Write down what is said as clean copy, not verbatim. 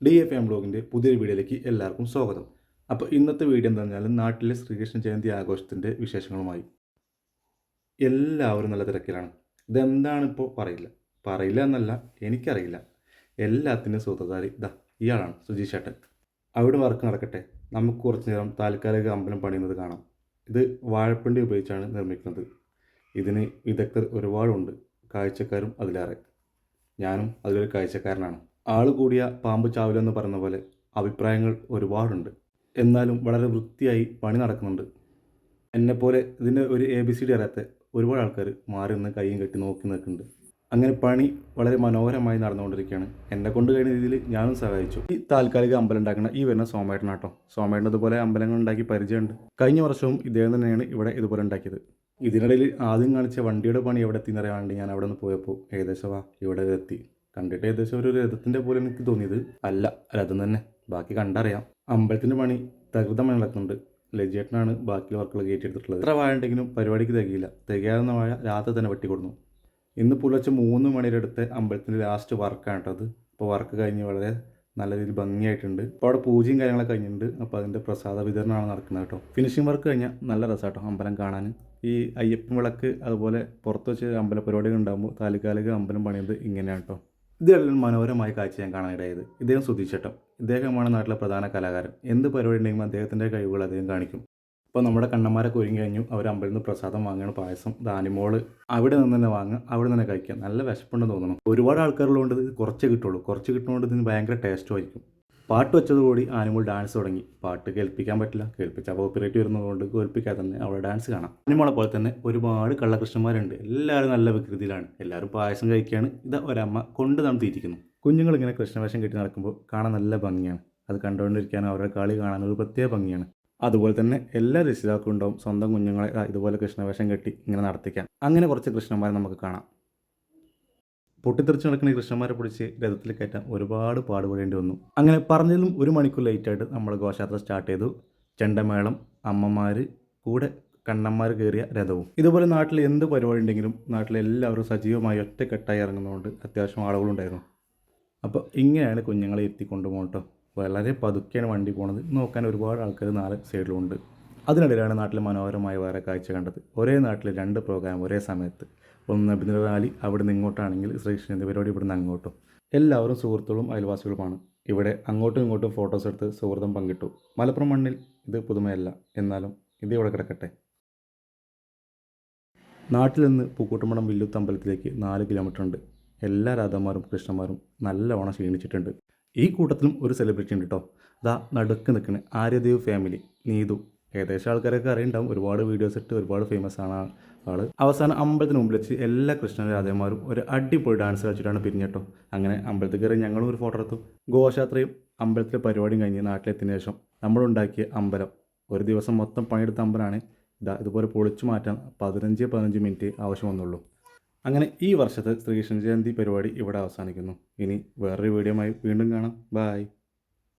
DFM ബ്ലോഗിൻ്റെ പുതിയൊരു വീഡിയോയിലേക്ക് എല്ലാവർക്കും സ്വാഗതം. അപ്പോൾ ഇന്നത്തെ വീഡിയോ എന്താണെന്ന് പറഞ്ഞാൽ നാട്ടിലെ ശ്രീകൃഷ്ണ ജയന്തി ആഘോഷത്തിൻ്റെ വിശേഷങ്ങളുമായി. എല്ലാവരും നല്ല തിരക്കിലാണ്. ഇതെന്താണിപ്പോൾ പറയില്ല എന്നല്ല, എനിക്കറിയില്ല. എല്ലാത്തിനും സൂത്രധാരി ഇയാളാണ് സുജീഷ് ചേട്ടൻ. അവിടെ വർക്ക് നടക്കട്ടെ, നമുക്ക് കുറച്ച് നേരം താൽക്കാലിക അമ്പലം പണിയുന്നത് കാണാം. ഇത് വാഴപ്പിണ്ടി ഉപയോഗിച്ചാണ് നിർമ്മിക്കുന്നത്. ഇതിന് വിദഗ്ധർ ഒരുപാടുണ്ട്, കാഴ്ചക്കാരും അതിലേറെ. ഞാനും അതിലൊരു കാഴ്ചക്കാരനാണ്. ആൾ കൂടിയ പാമ്പ് ചാവില്ലെന്ന് പറയുന്ന പോലെ അഭിപ്രായങ്ങൾ ഒരുപാടുണ്ട്. എന്നാലും വളരെ വൃത്തിയായി പണി നടക്കുന്നുണ്ട്. എന്നെപ്പോലെ ഇതിൻ്റെ ഒരു ABCD അറിയാത്ത ഒരുപാട് ആൾക്കാർ മാറി നിന്ന് കൈയും കെട്ടി നോക്കി നിൽക്കുന്നുണ്ട്. അങ്ങനെ പണി വളരെ മനോഹരമായി നടന്നുകൊണ്ടിരിക്കുകയാണ്. എന്നെ കൊണ്ട് കഴിയുന്ന രീതിയിൽ ഞാനും സഹായിച്ചു. ഈ താൽക്കാലിക അമ്പലം ഉണ്ടാക്കുന്ന ഈ വരുന്ന സോമേട്ടനാട്ടോ. സോമേട്ടൻ ഇതുപോലെ അമ്പലങ്ങൾ ഉണ്ടാക്കി പരിചയമുണ്ട്. കഴിഞ്ഞ വർഷവും ഇദ്ദേഹം തന്നെയാണ് ഇവിടെ ഇതുപോലെ ഉണ്ടാക്കിയത്. ഇതിനിടയിൽ ആദ്യം കാണിച്ച വണ്ടിയുടെ പണി എവിടെ എത്തിയെന്നറിയാൻ വേണ്ടി ഞാൻ അവിടെ നിന്ന് പോയപ്പോൾ ഏകദേശം ഇവിടെ എത്തി. കണ്ടിട്ട് ഏകദേശം ഒരു രഥത്തിൻ്റെ പോലെ എനിക്ക് തോന്നിയത്. അല്ല, രഥം തന്നെ. ബാക്കി കണ്ടറിയാം. അമ്പലത്തിൻ്റെ പണി തകൃതമായി നടക്കുന്നുണ്ട്. ലജിയേട്ടനാണ് ബാക്കി വർക്കുകൾ കയറ്റിയെടുത്തിട്ടുള്ളത്. എത്ര വാഴ ഉണ്ടെങ്കിലും പരിപാടിക്ക് തികയാവുന്ന വാഴ രാത്രി തന്നെ വെട്ടിക്കൊടുന്നു. ഇന്ന് പുലർച്ചെ 3 മണിയുടെ അടുത്ത് അമ്പലത്തിൻ്റെ ലാസ്റ്റ് വർക്കാണ് കേട്ടത്. അപ്പോൾ വർക്ക് കഴിഞ്ഞ് വളരെ നല്ല രീതിയിൽ ഭംഗിയായിട്ടുണ്ട്. അപ്പോൾ അവിടെ പൂജയും കാര്യങ്ങളൊക്കെ കഴിഞ്ഞിട്ടുണ്ട്. അപ്പോൾ അതിൻ്റെ പ്രസാദ വിതരണമാണ് നടക്കുന്നത് കേട്ടോ. ഫിനിഷിംഗ് വർക്ക് കഴിഞ്ഞാൽ നല്ല രസമാട്ടോ അമ്പലം കാണാൻ. ഈ അയ്യപ്പൻ വിളക്ക് അതുപോലെ പുറത്ത് വെച്ച് അമ്പല പരിപാടികൾ ഉണ്ടാകുമ്പോൾ താൽക്കാലിക അമ്പലം പണിയത് ഇങ്ങനെയാണ് കേട്ടോ. ഇതെല്ലാം മനോഹരമായ കാഴ്ച ഞാൻ കാണാനിടയായത്. ഇദ്ദേഹം സുധീഷ് ചേട്ടൻ. ഇദ്ദേഹമാണ് നാട്ടിലെ പ്രധാന കലാകാരൻ. എന്ത് പരിപാടി ഉണ്ടെങ്കിലും അദ്ദേഹത്തിൻ്റെ കഴിവുകൾ അദ്ദേഹം കാണിക്കും. അപ്പോൾ നമ്മുടെ കണ്ണന്മാരൊക്കെ ഒരുങ്ങി കഴിഞ്ഞു. അവർ അമ്പലത്തിൽ നിന്ന് പ്രസാദം വാങ്ങുകയാണ്, പായസം. ദാനിമോള് അവിടെ നിന്ന് തന്നെ വാങ്ങുക, അവിടെ നിന്ന് തന്നെ കഴിക്കുക. നല്ല വിശപ്പുണ്ടെന്ന് തോന്നുന്നു. ഒരുപാട് ആൾക്കാരുള്ളതുകൊണ്ട് കുറച്ച് കിട്ടുള്ളൂ. കുറച്ച് കിട്ടുന്നതുകൊണ്ട് ഇതിന് ഭയങ്കര ടേസ്റ്റും ആയിരിക്കും. പാട്ട് വെച്ചതോടുകൂടി ആനിമോൾ ഡാൻസ് തുടങ്ങി. പാട്ട് കേൾപ്പിക്കാൻ പറ്റില്ല, കേൾപ്പിച്ചാൽ കോപ്പിറൈറ്റ് വരുന്നതുകൊണ്ട് കേൾപ്പിക്കാതെ തന്നെ അവളെ ഡാൻസ് കാണാം. ആനിമോളെ പോലെ തന്നെ ഒരുപാട് കള്ളകൃഷ്ണന്മാരുണ്ട്. എല്ലാവരും നല്ല വികൃതിയിലാണ്. എല്ലാവരും പായസം കഴിക്കുകയാണ്. ഒരമ്മ കൊണ്ട് നടത്തിയിരിക്കുന്നു. കുഞ്ഞുങ്ങളിങ്ങനെ കൃഷ്ണവേഷം കെട്ടി നടക്കുമ്പോൾ കാണാൻ നല്ല ഭംഗിയാണ്. അത് കണ്ടുകൊണ്ടിരിക്കാനും അവരുടെ കളി കാണാനും ഒരു പ്രത്യേക ഭംഗിയാണ്. അതുപോലെ തന്നെ എല്ലാ രക്ഷിതാക്കളും ഉണ്ടാവും സ്വന്തം കുഞ്ഞുങ്ങളെ ഇതുപോലെ കൃഷ്ണവേഷം കെട്ടി ഇങ്ങനെ നടത്തിക്കാൻ. അങ്ങനെ കുറച്ച് കൃഷ്ണന്മാരെ നമുക്ക് കാണാം. പൊട്ടിത്തെറിച്ച് നടക്കുന്ന ഈ കൃഷ്ണന്മാരെ പിടിച്ച് രഥത്തിൽ കയറ്റാൻ ഒരുപാട് പാടുപെടേണ്ടി വന്നു. അങ്ങനെ പറഞ്ഞതിലും 1 മണിക്കൂർ ലേറ്റായിട്ട് നമ്മൾ ഘോഷയാത്ര സ്റ്റാർട്ട് ചെയ്തു. ചെണ്ടമേളം, അമ്മമാർ, കൂടെ കണ്ണന്മാർ കയറിയ രഥവും. ഇതുപോലെ നാട്ടിൽ എന്ത് പരിപാടി ഉണ്ടെങ്കിലും നാട്ടിലെല്ലാവരും സജീവമായി ഒറ്റക്കെട്ടായി ഇറങ്ങുന്നതുകൊണ്ട് അത്യാവശ്യം ആളുകളുണ്ടായിരുന്നു. അപ്പോൾ ഇങ്ങനെയാണ് കുഞ്ഞുങ്ങളെ എത്തിക്കൊണ്ടു പോകട്ടോ. വളരെ പതുക്കെയാണ് വണ്ടി പോണത്. നോക്കാൻ ഒരുപാട് ആൾക്കാർ 4 സൈഡിലുണ്ട്. അതിനിടയിലാണ് നാട്ടിൽ മനോഹരമായ വേറെ കാഴ്ച കണ്ടത്. ഒരേ നാട്ടിൽ 2 പ്രോഗ്രാം ഒരേ സമയത്ത്. ഒന്ന് അഭിനന്ദന റാലി അവിടെ നിന്ന് ഇങ്ങോട്ടാണെങ്കിൽ ശ്രീകൃഷ്ണൻ്റെ പരിപാടി ഇവിടെ നിന്ന് അങ്ങോട്ടും. എല്ലാവരും സുഹൃത്തുക്കളും അയൽവാസികളുമാണ്. ഇവിടെ അങ്ങോട്ടും ഇങ്ങോട്ടും ഫോട്ടോസ് എടുത്ത് സൗഹൃദം പങ്കിട്ടു. മലപ്പുറം മണ്ണിൽ ഇത് പുതുമയല്ല, എന്നാലും ഇത് ഇവിടെ കിടക്കട്ടെ. നാട്ടിൽ നിന്ന് പൂക്കൂട്ടുമണം വില്ലുത്ത് അമ്പലത്തിലേക്ക് 4 കിലോമീറ്റർ ഉണ്ട്. എല്ലാ രാധന്മാരും കൃഷ്ണന്മാരും നല്ലവണ്ണം ക്ഷീണിച്ചിട്ടുണ്ട്. ഈ കൂട്ടത്തിലും ഒരു സെലിബ്രിറ്റി ഉണ്ട് കേട്ടോ. നടുക്ക് നിൽക്കുന്ന ആര്യദേവ് ഫാമിലി നീതു. ഏകദേശം ആൾക്കാരൊക്കെ അറിയുണ്ടാവും. ഒരുപാട് വീഡിയോസ് ഇട്ട് ഒരുപാട് ഫേമസ് ആണ് ആൾ. അവസാനം അമ്പലത്തിന് മുമ്പിൽ വെച്ച് എല്ലാ കൃഷ്ണ രാധന്മാരും ഒരു അടിപൊളി ഡാൻസ് കളിച്ചിട്ടാണ് പിരിഞ്ഞിട്ടോ. അങ്ങനെ അമ്പലത്തിൽ കയറി ഞങ്ങളും ഒരു ഫോട്ടോ എടുത്തു. ഘോഷയാത്രയും അമ്പലത്തിലെ പരിപാടിയും കഴിഞ്ഞ് നാട്ടിലെത്തിയതിനു ശേഷം നമ്മളുണ്ടാക്കിയ അമ്പലം, ഒരു ദിവസം മൊത്തം പണിയെടുത്ത അമ്പലമാണ്. ഇതുപോലെ പൊളിച്ചു മാറ്റാൻ 15 മിനിറ്റ് ആവശ്യം വന്നുള്ളൂ. അങ്ങനെ ഈ വർഷത്തെ ശ്രീകൃഷ്ണ ജയന്തി പരിപാടി ഇവിടെ അവസാനിക്കുന്നു. ഇനി വേറൊരു വീഡിയോയുമായി വീണ്ടും കാണാം. ബൈ.